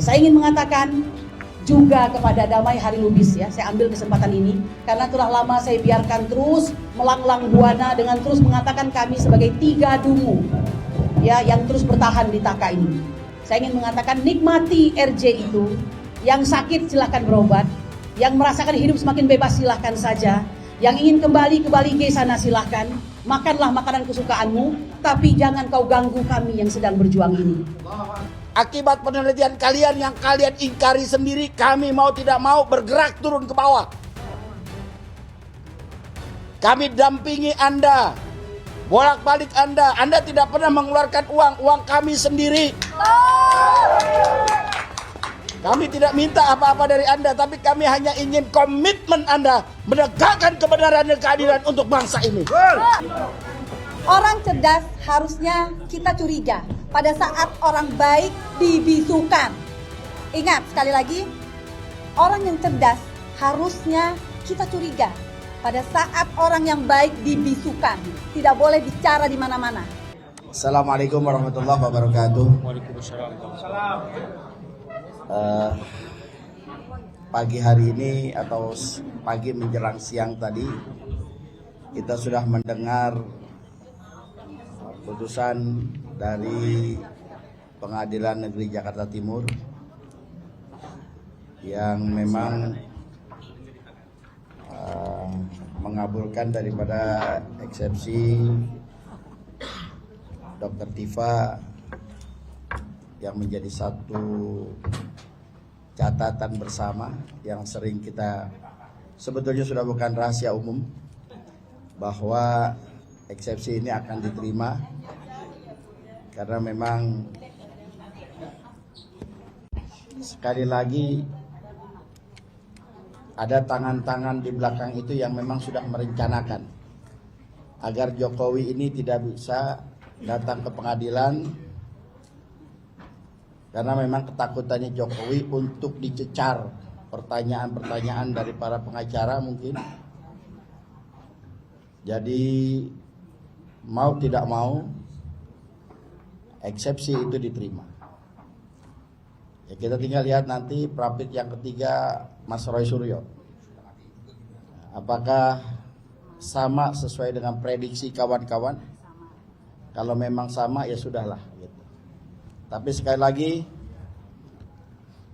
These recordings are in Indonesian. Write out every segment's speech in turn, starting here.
Saya ingin mengatakan juga kepada Damai Hari Lubis ya, saya ambil kesempatan ini karena telah lama saya biarkan terus melanglang buana dengan terus mengatakan kami sebagai 3 dungu ya yang terus bertahan di Taka ini. Saya ingin mengatakan nikmati RJ itu, yang sakit silahkan berobat, yang merasakan hidup semakin bebas silahkan saja, yang ingin kembali ke Bali G sana silahkan, makanlah makanan kesukaanmu, tapi jangan kau ganggu kami yang sedang berjuang ini. Akibat penelitian kalian yang kalian ingkari sendiri, kami mau tidak mau bergerak turun ke bawah. Kami dampingi Anda, bolak-balik Anda. Anda tidak pernah mengeluarkan uang kami sendiri. Kami tidak minta apa-apa dari Anda, tapi kami hanya ingin komitmen Anda menegakkan kebenaran dan keadilan untuk bangsa ini. Orang cerdas harusnya kita curiga pada saat orang baik dibisukan. Ingat sekali lagi, orang yang cerdas harusnya kita curiga pada saat orang yang baik dibisukan. Tidak boleh bicara di mana-mana. Assalamualaikum warahmatullahi wabarakatuh. Pagi hari ini atau pagi menjelang siang tadi kita sudah mendengar putusan dari Pengadilan Negeri Jakarta Timur yang memang mengabulkan daripada eksepsi Dr. Tifa yang menjadi satu catatan bersama yang sering kita sebetulnya sudah bukan rahasia umum bahwa eksepsi ini akan diterima karena memang sekali lagi ada tangan-tangan di belakang itu yang memang sudah merencanakan agar Jokowi ini tidak bisa datang ke pengadilan karena memang ketakutannya Jokowi untuk dicecar pertanyaan-pertanyaan dari para pengacara mungkin. Jadi mau tidak mau eksepsi itu diterima. Ya, kita tinggal lihat nanti prapit yang ketiga Mas Roy Suryo. Apakah sama sesuai dengan prediksi kawan-kawan? Kalau memang sama ya sudahlah gitu. Tapi sekali lagi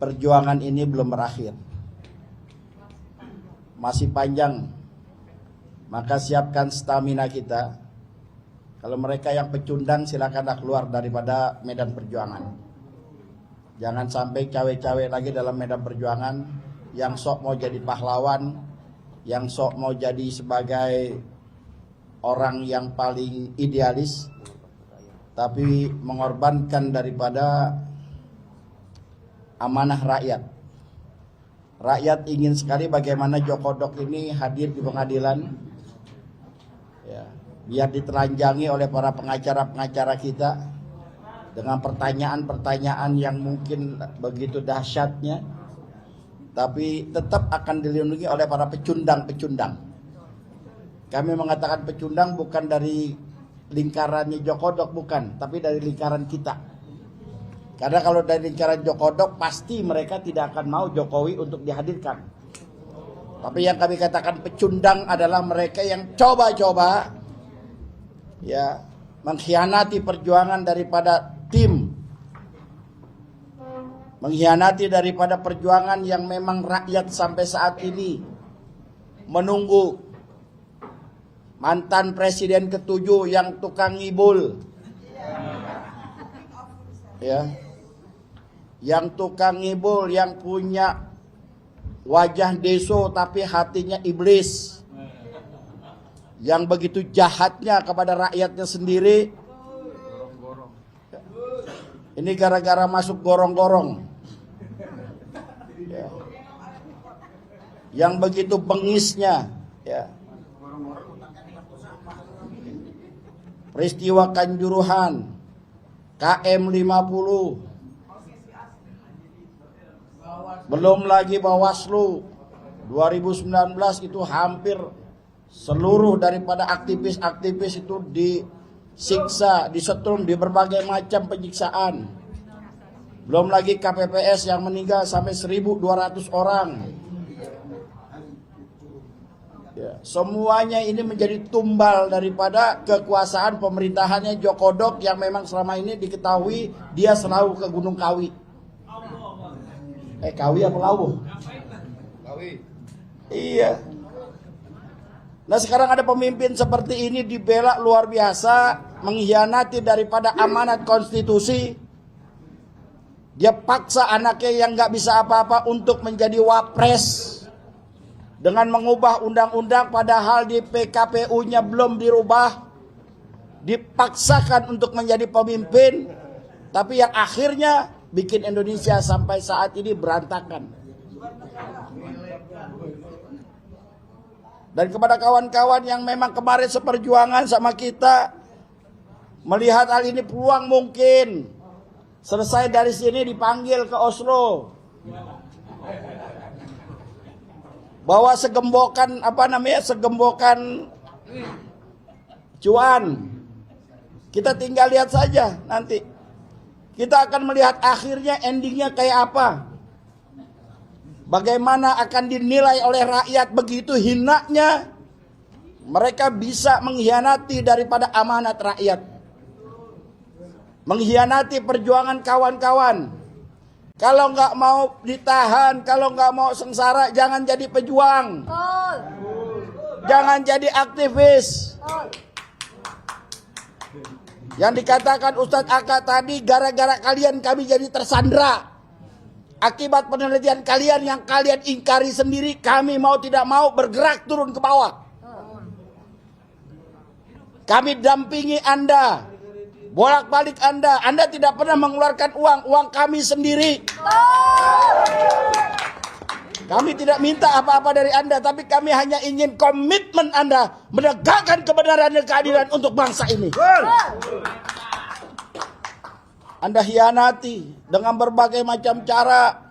perjuangan ini belum berakhir. Masih panjang. Maka siapkan stamina kita. Kalau mereka yang pecundang silakanlah keluar daripada medan perjuangan. Jangan sampai cawe-cawe lagi dalam medan perjuangan yang sok mau jadi pahlawan, yang sok mau jadi sebagai orang yang paling idealis, tapi mengorbankan daripada amanah rakyat. Rakyat ingin sekali bagaimana Joko Dok ini hadir di pengadilan, ya, biar ditelanjangi oleh para pengacara-pengacara kita dengan pertanyaan-pertanyaan yang mungkin begitu dahsyatnya, tapi tetap akan dilindungi oleh para pecundang-pecundang. Kami mengatakan pecundang bukan dari lingkarannya Joko Dok, bukan, tapi dari lingkaran kita. Karena kalau dari lingkaran Joko Dok pasti mereka tidak akan mau Jokowi untuk dihadirkan. Tapi yang kami katakan pecundang adalah mereka yang coba-coba ya mengkhianati perjuangan daripada tim, mengkhianati daripada perjuangan yang memang rakyat sampai saat ini menunggu mantan presiden ke-7 yang tukang ngibul, ya, yang tukang ngibul, yang punya wajah deso tapi hatinya iblis, yang begitu jahatnya kepada rakyatnya sendiri. Ini gara-gara masuk gorong-gorong, ya, yang begitu bengisnya, ya. Peristiwa Kanjuruhan, KM 50, belum lagi Bawaslu 2019 itu hampir seluruh daripada aktivis-aktivis itu disiksa, disetrum di berbagai macam penyiksaan. Belum lagi KPPS yang meninggal sampai 1.200 orang. Ya, semuanya ini menjadi tumbal daripada kekuasaan pemerintahannya Jokodok yang memang selama ini diketahui dia selalu ke Gunung Kawi. Kawi apa Lawuh? Kawi. Iya. Nah sekarang ada pemimpin seperti ini dibela luar biasa, mengkhianati daripada amanat konstitusi. Dia paksa anaknya yang nggak bisa apa-apa untuk menjadi wapres dengan mengubah undang-undang padahal di PKPU-nya belum dirubah. Dipaksakan untuk menjadi pemimpin, tapi yang akhirnya bikin Indonesia sampai saat ini berantakan. Dan kepada kawan-kawan yang memang kemarin seperjuangan sama kita, melihat hal ini peluang mungkin. Selesai dari sini dipanggil ke Oslo. Bawa segembokan segembokan cuan. Kita tinggal lihat saja nanti. Kita akan melihat akhirnya endingnya kayak apa. Bagaimana akan dinilai oleh rakyat begitu hinanya mereka bisa mengkhianati daripada amanat rakyat. Mengkhianati perjuangan kawan-kawan. Kalau nggak mau ditahan, kalau nggak mau sengsara, jangan jadi pejuang. Jangan jadi aktivis. Yang dikatakan Ustadz Aka tadi, gara-gara kalian kami jadi tersandra. Akibat penelitian kalian yang kalian ingkari sendiri, kami mau tidak mau bergerak turun ke bawah. Kami dampingi Anda. Bolak-balik Anda tidak pernah mengeluarkan uang kami sendiri. Kami tidak minta apa-apa dari Anda, tapi kami hanya ingin komitmen Anda menegakkan kebenaran dan keadilan untuk bangsa ini. Anda hianati dengan berbagai macam cara.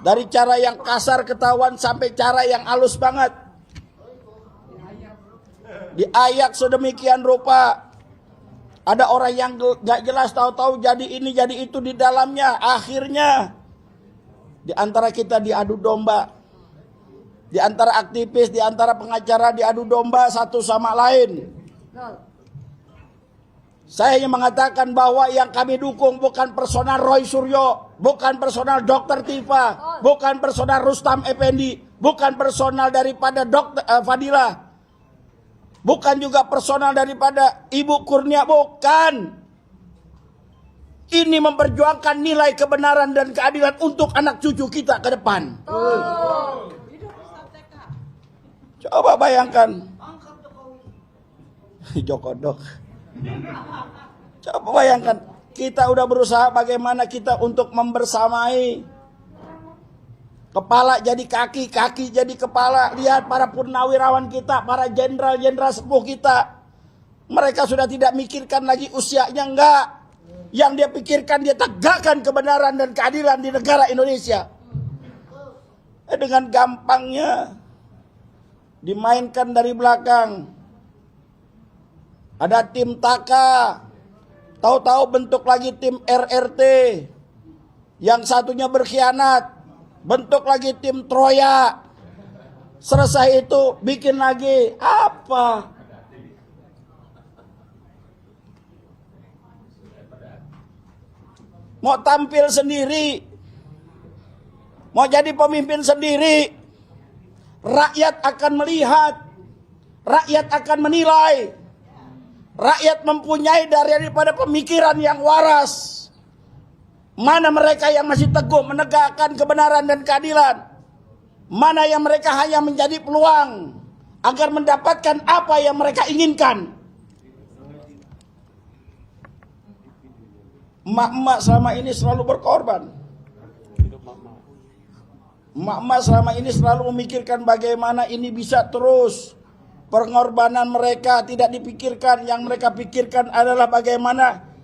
Dari cara yang kasar ketahuan sampai cara yang halus banget. Diayak sedemikian rupa. Ada orang yang gak jelas tahu-tahu jadi ini jadi itu di dalamnya. Akhirnya di antara kita diadu domba. Di antara aktivis, di antara pengacara diadu domba satu sama lain. Saya hanya mengatakan bahwa yang kami dukung bukan personal Roy Suryo, bukan personal Dr. Tifa, bukan personal Rustam Effendi, bukan personal daripada Dr. Fadila. Bukan juga personal daripada Ibu Kurnia, bukan. Ini memperjuangkan nilai kebenaran dan keadilan untuk anak cucu kita ke depan. Coba bayangkan. Jokodok. Coba bayangkan. Kita udah berusaha bagaimana kita untuk membersamai. Kepala jadi kaki, kaki jadi kepala. Lihat para purnawirawan kita, para jenderal-jenderal sepuh kita. Mereka sudah tidak mikirkan lagi usianya, enggak. Yang dia pikirkan, dia tegakkan kebenaran dan keadilan di negara Indonesia. Dengan gampangnya dimainkan dari belakang. Ada tim Taka, tahu-tahu bentuk lagi tim RRT. Yang satunya berkhianat. Bentuk lagi tim Troya. Selesai itu bikin lagi apa? Mau tampil sendiri. Mau jadi pemimpin sendiri. Rakyat akan melihat. Rakyat akan menilai. Rakyat mempunyai daripada pemikiran yang waras. Mana mereka yang masih teguh menegakkan kebenaran dan keadilan. Mana yang mereka hanya menjadi peluang agar mendapatkan apa yang mereka inginkan. Emak-emak selama ini selalu berkorban. Emak-emak selama ini selalu memikirkan bagaimana ini bisa terus. Pengorbanan mereka tidak dipikirkan. Yang mereka pikirkan adalah bagaimana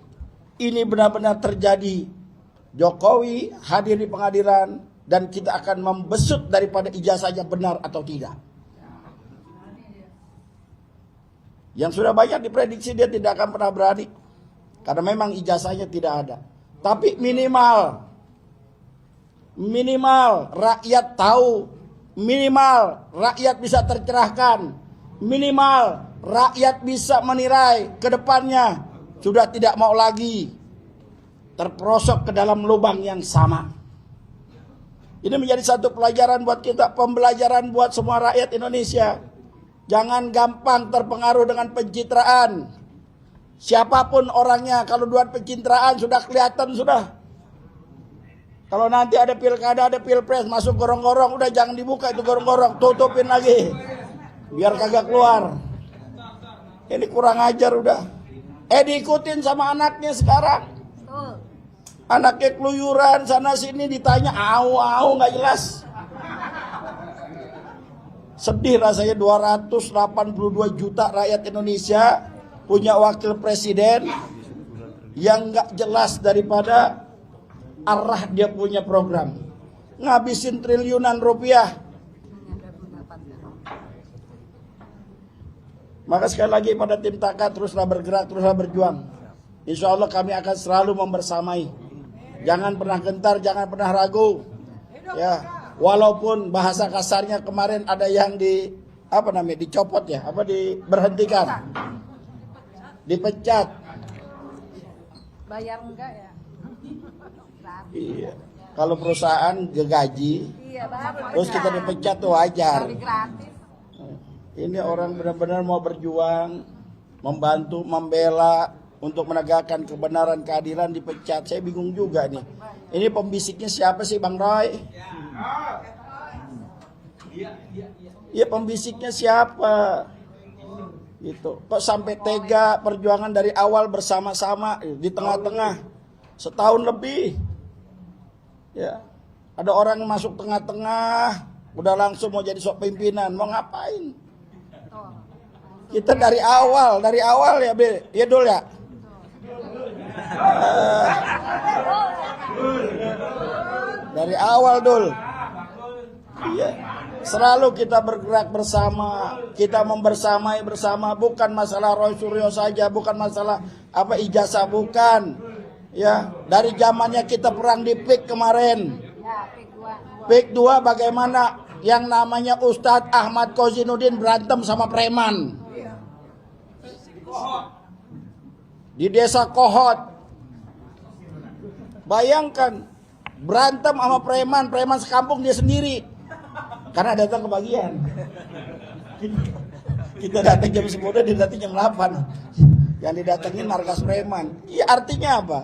ini benar-benar terjadi. Jokowi hadir di pengadilan dan kita akan membesut daripada ijazahnya benar atau tidak. Yang sudah banyak diprediksi dia tidak akan pernah berani. Karena memang ijazahnya tidak ada. Tapi minimal rakyat tahu, minimal rakyat bisa tercerahkan, minimal rakyat bisa menilai ke depannya sudah tidak mau lagi terperosok ke dalam lubang yang sama. Ini menjadi satu pelajaran buat kita, pembelajaran buat semua rakyat Indonesia. Jangan gampang terpengaruh dengan pencitraan. Siapapun orangnya, kalau dua pencitraan sudah kelihatan sudah. Kalau nanti ada pilkada, ada pilpres, masuk gorong-gorong, udah jangan dibuka itu gorong-gorong, tutupin lagi. Biar kagak keluar. Ini kurang ajar udah. Diikutin sama anaknya sekarang. Anaknya keluyuran sana sini ditanya au nggak jelas. Sedih rasanya 282 juta rakyat Indonesia punya wakil presiden yang nggak jelas daripada arah dia punya program. Ngabisin triliunan rupiah. Maka sekali lagi pada tim Taka teruslah bergerak, teruslah berjuang. Insya Allah kami akan selalu membersamai. Jangan pernah gentar, jangan pernah ragu. Ya, walaupun bahasa kasarnya kemarin ada yang dicopot ya, diberhentikan, dipecat. Bayar enggak ya? Iya. Kalau perusahaan gaji, Iya, baru. terus kita dipecat tuh wajar. Gratis. Ini orang benar-benar mau berjuang, membantu, membela untuk menegakkan kebenaran, keadilan, dipecat. Saya bingung juga nih. Ini pembisiknya siapa sih, Bang Roy? Iya, pembisiknya siapa? Gitu. Kok sampai tega perjuangan dari awal bersama-sama di tengah-tengah setahun lebih. Ya, ada orang masuk tengah-tengah, udah langsung mau jadi sok pimpinan, mau ngapain? Kita dari awal ya, ya Dul ya. Dari awal Dul. Iya. Selalu kita bergerak bersama, kita membersamai bersama, bukan masalah Roy Suryo saja, bukan masalah ijazah, bukan. Ya, dari zamannya kita perang di PIK kemarin. PIK 2 bagaimana yang namanya Ustadz Ahmad Kozinuddin berantem sama preman. Di desa Kohot. Bayangkan berantem sama preman sekampung dia sendiri. Karena datang kebagian. Kita datang jam 10, dia datang jam 8. Yang didatengin markas preman. Iya, artinya apa?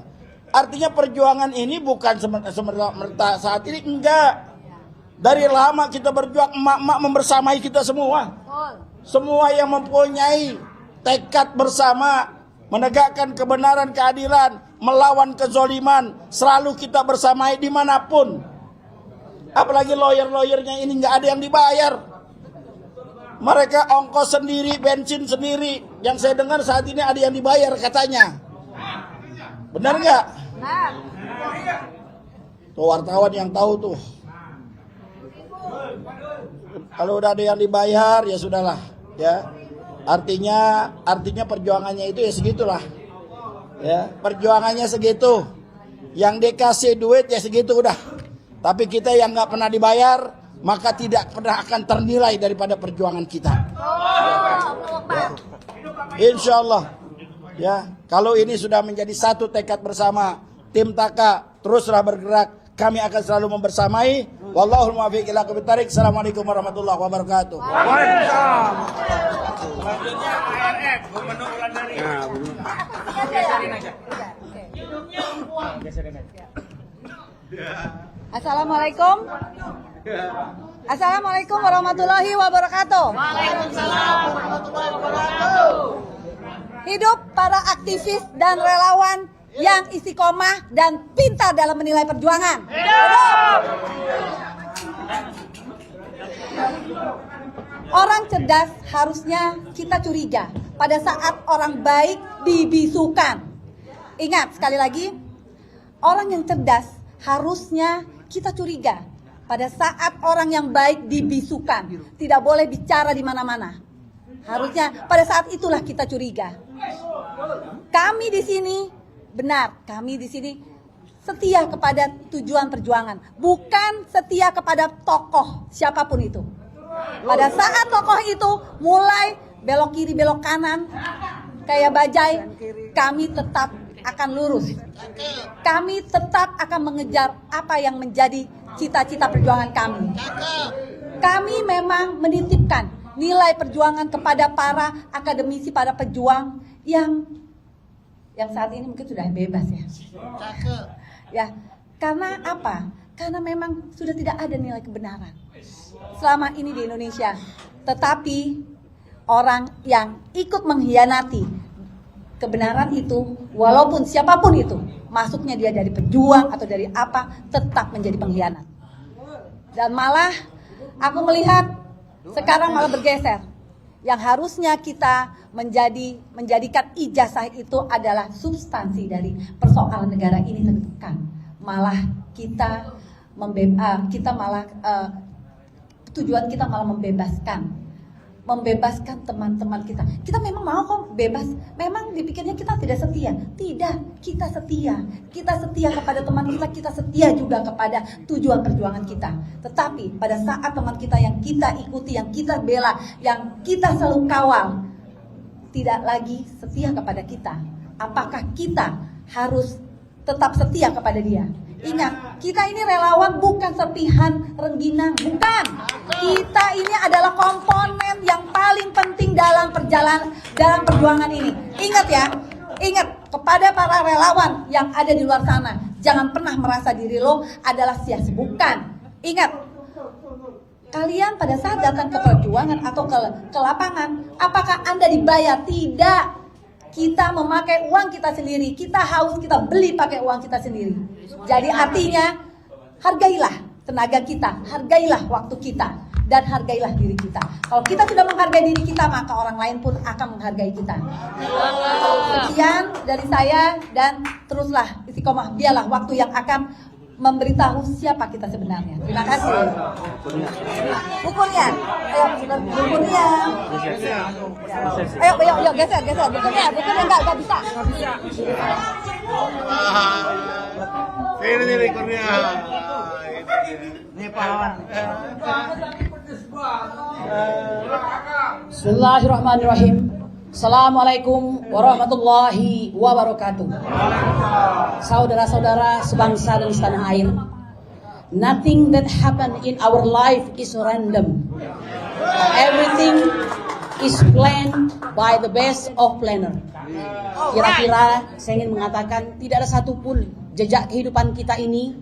Artinya perjuangan ini bukan semerta saat ini, enggak. Dari lama kita berjuang, emak-emak membersamai kita semua. Semua yang mempunyai tekad bersama menegakkan kebenaran, keadilan, melawan kezoliman, selalu kita bersamai dimanapun. Apalagi lawyer-lawyernya ini nggak ada yang dibayar. Mereka ongkos sendiri, bensin sendiri. Yang saya dengar saat ini ada yang dibayar katanya. Benar nggak? Tuh wartawan yang tahu tuh. Kalau udah ada yang dibayar ya sudahlah, ya. Artinya perjuangannya itu ya segitulah. Ya, perjuangannya segitu. Yang dikasih duit ya segitu udah. Tapi kita yang nggak pernah dibayar, maka tidak pernah akan ternilai daripada perjuangan kita. Insya Allah. Ya, kalau ini sudah menjadi satu tekad bersama, tim Taka teruslah bergerak. Kami akan selalu membersamai. Wallahul muwaffiq ila aqwamit thariq. Assalamualaikum warahmatullahi wabarakatuh. Waalaikumsalam. Selanjutnya ARF, Gubernur Wulandari. Assalamualaikum. Assalamualaikum warahmatullahi wabarakatuh. Waalaikumsalam warahmatullahi wabarakatuh. Hidup para aktivis dan relawan yang istiqomah dan pintar dalam menilai perjuangan. Hidup! Orang cerdas harusnya kita curiga pada saat orang baik dibisukan. Ingat sekali lagi, orang yang cerdas harusnya kita curiga pada saat orang yang baik dibisukan. Tidak boleh bicara di mana-mana. Harusnya pada saat itulah kita curiga. Kami di sini, benar, kami di sini setia kepada tujuan perjuangan, bukan setia kepada tokoh siapapun itu. Pada saat tokoh itu mulai belok kiri belok kanan kayak bajai, kami tetap akan lurus. Kami tetap akan mengejar apa yang menjadi cita-cita perjuangan kami. Kami memang menitipkan nilai perjuangan kepada para akademisi, para pejuang yang saat ini mungkin sudah bebas ya. Ya, karena apa? Karena memang sudah tidak ada nilai kebenaran selama ini di Indonesia. Tetapi orang yang ikut mengkhianati kebenaran itu, walaupun siapapun itu, masuknya dia dari pejuang atau dari apa, tetap menjadi pengkhianat. Dan malah aku melihat sekarang malah bergeser. Yang harusnya kita menjadikan ijazah itu adalah substansi dari persoalan negara ini tertekan. Malah tujuan kita malah membebaskan teman-teman kita. Kita memang mau kok bebas. Memang dipikirnya kita tidak setia. Tidak, kita setia. Kita setia kepada teman kita setia juga kepada tujuan perjuangan kita. Tetapi pada saat teman kita yang kita ikuti, yang kita bela, yang kita selalu kawal, tidak lagi setia kepada kita, apakah kita harus tetap setia kepada dia? Ingat, kita ini relawan bukan serpihan rengginang, bukan. Kita ini adalah komponen yang paling penting dalam perjuangan ini. Ingat ya, ingat kepada para relawan yang ada di luar sana, jangan pernah merasa diri lo adalah sia-sia, bukan. Ingat, kalian pada saat datang ke perjuangan atau ke lapangan, apakah Anda dibayar? Tidak. Kita memakai uang kita sendiri, kita haus, kita beli pakai uang kita sendiri. Jadi artinya, hargailah tenaga kita, hargailah waktu kita, dan hargailah diri kita. Kalau kita sudah menghargai diri kita, maka orang lain pun akan menghargai kita. Sekian dari saya, dan teruslah istiqomah, biarlah waktu yang akan memberitahu siapa kita sebenarnya. Terima kasih. Bukunya, ayo bukunya. Ayo geser. Bukunya nggak bisa. Ini rekornya. Ini pahlawan. Bismillahirrahmanirrahim. Assalamualaikum warahmatullahi wabarakatuh. Saudara-saudara sebangsa dan setanah air, nothing that happen in our life is random. Everything is planned by the best of planner. Kira-kira saya ingin mengatakan tidak ada satupun jejak kehidupan kita ini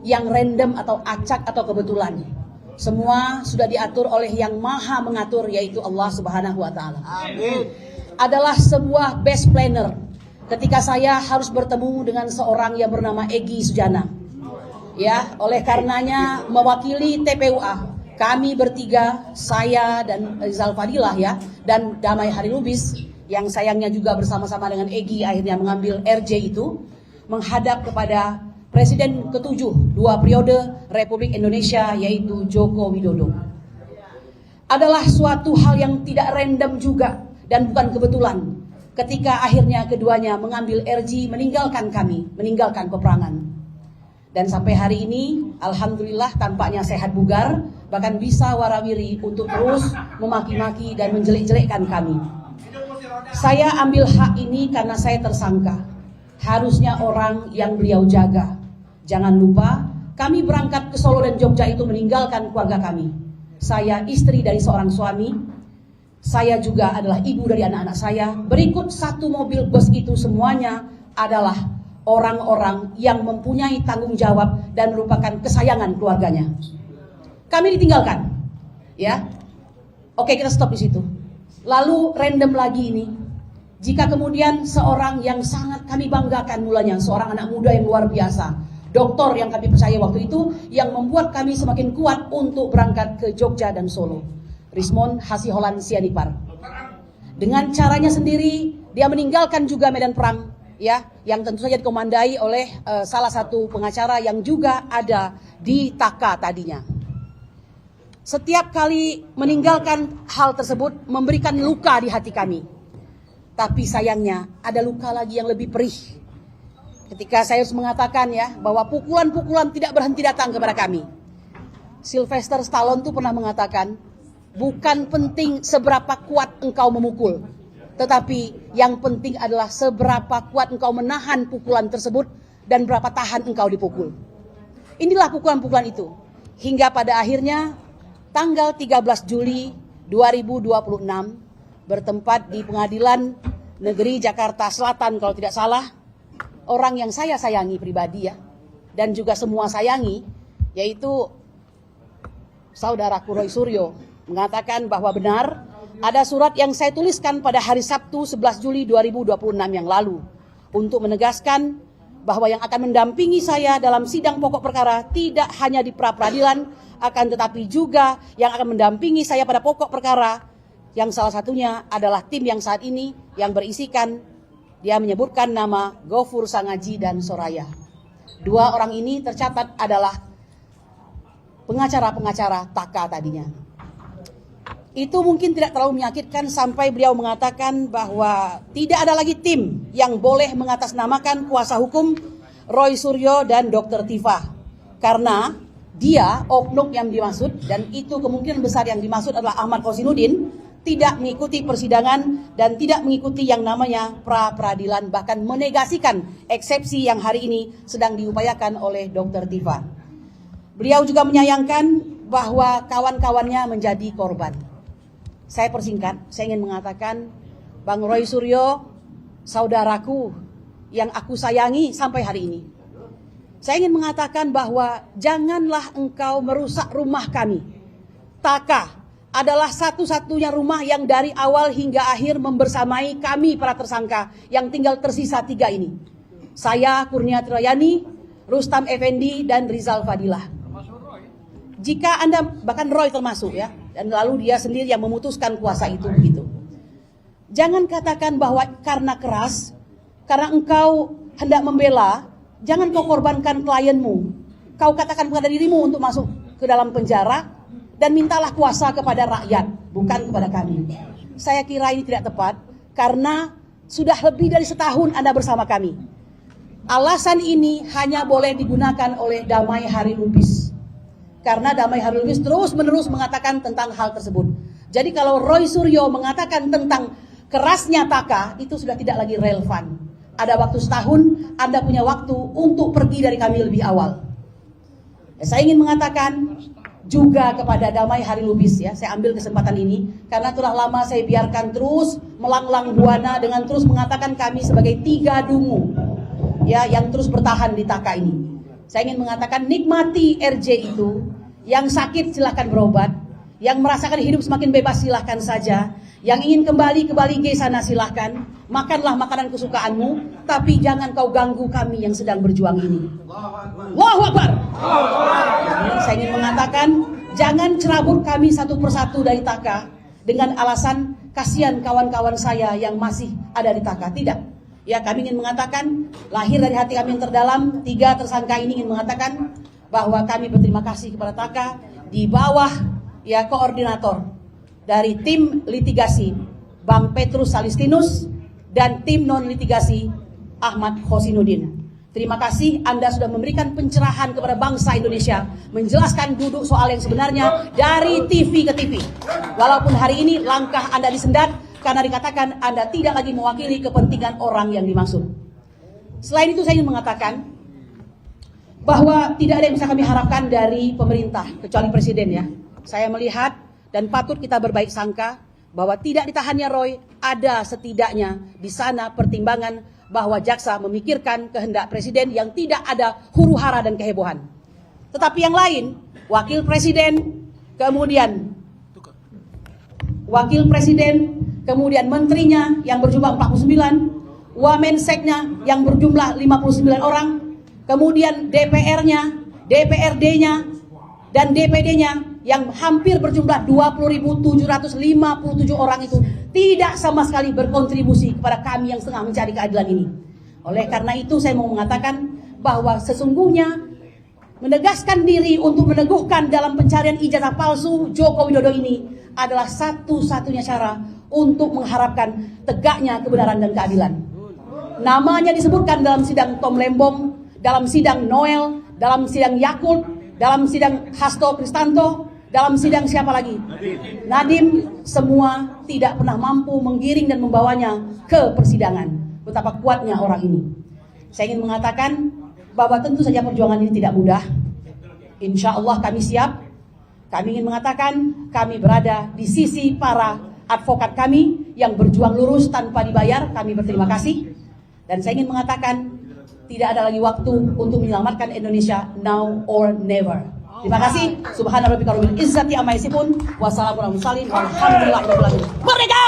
yang random atau acak atau kebetulan. Semua sudah diatur oleh yang maha mengatur, yaitu Allah Subhanahu wa Ta'ala. Adalah sebuah best planner ketika saya harus bertemu dengan seorang yang bernama Egy Sujana. Ya, oleh karenanya mewakili TPUA, kami bertiga, saya dan Rizal Fadilah ya, dan Damai Hari Lubis, yang sayangnya juga bersama-sama dengan Egy akhirnya mengambil RJ itu, menghadap kepada Presiden ke-7 2 periode Republik Indonesia, yaitu Joko Widodo. Adalah suatu hal yang tidak random juga dan bukan kebetulan ketika akhirnya keduanya mengambil RJ, meninggalkan kami, meninggalkan peperangan. Dan sampai hari ini alhamdulillah tampaknya sehat bugar, bahkan bisa warawiri untuk terus memaki-maki dan menjelek-jelekkan kami. Saya ambil hak ini karena saya tersangka. Harusnya orang yang beliau jaga. Jangan lupa, kami berangkat ke Solo dan Jogja itu meninggalkan keluarga kami. Saya istri dari seorang suami. Saya juga adalah ibu dari anak-anak saya. Berikut satu mobil bus itu semuanya adalah orang-orang yang mempunyai tanggung jawab dan merupakan kesayangan keluarganya. Kami ditinggalkan. Ya. Oke, kita stop di situ. Lalu random lagi ini. Jika kemudian seorang yang sangat kami banggakan mulanya, seorang anak muda yang luar biasa, doktor yang kami percaya waktu itu, yang membuat kami semakin kuat untuk berangkat ke Jogja dan Solo, Rismond Hasiholan Sianipar. Dengan caranya sendiri, dia meninggalkan juga medan perang, ya, yang tentu saja dikomandai oleh salah satu pengacara yang juga ada di Taka tadinya. Setiap kali meninggalkan hal tersebut memberikan luka di hati kami. Tapi sayangnya ada luka lagi yang lebih perih. ketika saya harus mengatakan ya bahwa pukulan-pukulan tidak berhenti datang kepada kami. Sylvester Stallone tuh pernah mengatakan, bukan penting seberapa kuat engkau memukul, tetapi yang penting adalah seberapa kuat engkau menahan pukulan tersebut dan berapa tahan engkau dipukul. Inilah pukulan-pukulan itu. Hingga pada akhirnya tanggal 13 Juli 2026 bertempat di Pengadilan Negeri Jakarta Selatan kalau tidak salah, orang yang saya sayangi pribadi ya, dan juga semua sayangi, yaitu saudaraku Roy Suryo, mengatakan bahwa benar ada surat yang saya tuliskan pada hari Sabtu 11 Juli 2026 yang lalu untuk menegaskan bahwa yang akan mendampingi saya dalam sidang pokok perkara tidak hanya di pra-peradilan, akan tetapi juga yang akan mendampingi saya pada pokok perkara, yang salah satunya adalah tim yang saat ini yang berisikan, dia menyebutkan nama Gofur Sangaji dan Soraya. Dua orang ini tercatat adalah pengacara-pengacara Taka tadinya. Itu mungkin tidak terlalu menyakitkan sampai beliau mengatakan bahwa tidak ada lagi tim yang boleh mengatasnamakan kuasa hukum Roy Suryo dan Dr. Tifa. Karena dia, oknum yang dimaksud, dan itu kemungkinan besar yang dimaksud adalah Ahmad Khozinuddin, tidak mengikuti persidangan dan tidak mengikuti yang namanya pra-peradilan, bahkan menegasikan eksepsi yang hari ini sedang diupayakan oleh Dr. Tifa. Beliau juga menyayangkan bahwa kawan-kawannya menjadi korban. Saya persingkat, saya ingin mengatakan, Bang Roy Suryo, saudaraku yang aku sayangi sampai hari ini. Saya ingin mengatakan bahwa janganlah engkau merusak rumah kami. Taka adalah satu-satunya rumah yang dari awal hingga akhir membersamai kami para tersangka yang tinggal tersisa 3 ini. Saya, Kurniati Rayani, Rustam Effendi, dan Rizal Fadilah. Jika Anda, bahkan Roy termasuk ya, dan lalu dia sendiri yang memutuskan kuasa itu begitu. Jangan katakan bahwa karena keras, karena engkau hendak membela, jangan kau korbankan klienmu. Kau katakan kepada dirimu untuk masuk ke dalam penjara dan mintalah kuasa kepada rakyat, bukan kepada kami. Saya kira ini tidak tepat karena sudah lebih dari setahun Anda bersama kami. Alasan ini hanya boleh digunakan oleh Damai Hari Lubis. Karena Damai Hari Lubis terus-menerus mengatakan tentang hal tersebut. Jadi kalau Roy Suryo mengatakan tentang kerasnya Taka, itu sudah tidak lagi relevan. Ada waktu setahun, Anda punya waktu untuk pergi dari kami lebih awal. Saya ingin mengatakan juga kepada Damai Hari Lubis ya, saya ambil kesempatan ini karena telah lama saya biarkan terus melanglang buana dengan terus mengatakan kami sebagai 3 dungu ya yang terus bertahan di Taka ini. Saya ingin mengatakan nikmati RJ itu, yang sakit silahkan berobat, yang merasakan hidup semakin bebas silahkan saja, yang ingin kembali ke Bali G sana silahkan, makanlah makanan kesukaanmu, tapi jangan kau ganggu kami yang sedang berjuang ini. Allahu Akbar. Saya ingin mengatakan, jangan cerabut kami satu persatu dari Taka dengan alasan kasihan kawan-kawan saya yang masih ada di Taka. Tidak. Ya, kami ingin mengatakan, lahir dari hati kami yang terdalam, 3 tersangka ini ingin mengatakan bahwa kami berterima kasih kepada Taka di bawah ya koordinator dari tim litigasi Bang Petrus Salistinus dan tim non litigasi Ahmad Khozinuddin. Terima kasih Anda sudah memberikan pencerahan kepada bangsa Indonesia, menjelaskan duduk soal yang sebenarnya dari TV ke TV. Walaupun hari ini langkah Anda disendat karena dikatakan Anda tidak lagi mewakili kepentingan orang yang dimaksud. Selain itu saya ingin mengatakan bahwa tidak ada yang bisa kami harapkan dari pemerintah kecuali presiden ya. Saya melihat dan patut kita berbaik sangka bahwa tidak ditahannya Roy, ada setidaknya di sana pertimbangan bahwa jaksa memikirkan kehendak presiden yang tidak ada huru-hara dan kehebohan. Tetapi yang lain, wakil presiden, kemudian kemudian menterinya yang berjumlah 49, Wamenseknya yang berjumlah 59 orang, kemudian DPR-nya, DPRD-nya, dan DPD-nya yang hampir berjumlah 20.757 orang itu tidak sama sekali berkontribusi kepada kami yang sedang mencari keadilan ini. Oleh karena itu saya mau mengatakan bahwa sesungguhnya menegaskan diri untuk meneguhkan dalam pencarian ijazah palsu Joko Widodo ini adalah satu-satunya cara untuk mengharapkan tegaknya kebenaran dan keadilan. namanya disebutkan dalam sidang Tom Lembong, dalam sidang Noel, dalam sidang Yakult, dalam sidang Hasto Kristanto, dalam sidang siapa lagi? Nadiem, semua tidak pernah mampu menggiring dan membawanya ke persidangan. Betapa kuatnya orang ini. Saya ingin mengatakan bahwa tentu saja perjuangan ini tidak mudah. Insya Allah kami siap. Kami ingin mengatakan kami berada di sisi para advokat kami yang berjuang lurus tanpa dibayar. Kami berterima kasih. Dan saya ingin mengatakan tidak ada lagi waktu untuk menyelamatkan Indonesia, now or never. Terima kasih. Subhanarabbika rabbil izzati amma yasifun. Wassalamualaikum warahmatullahi wabarakatuh. Merdeka!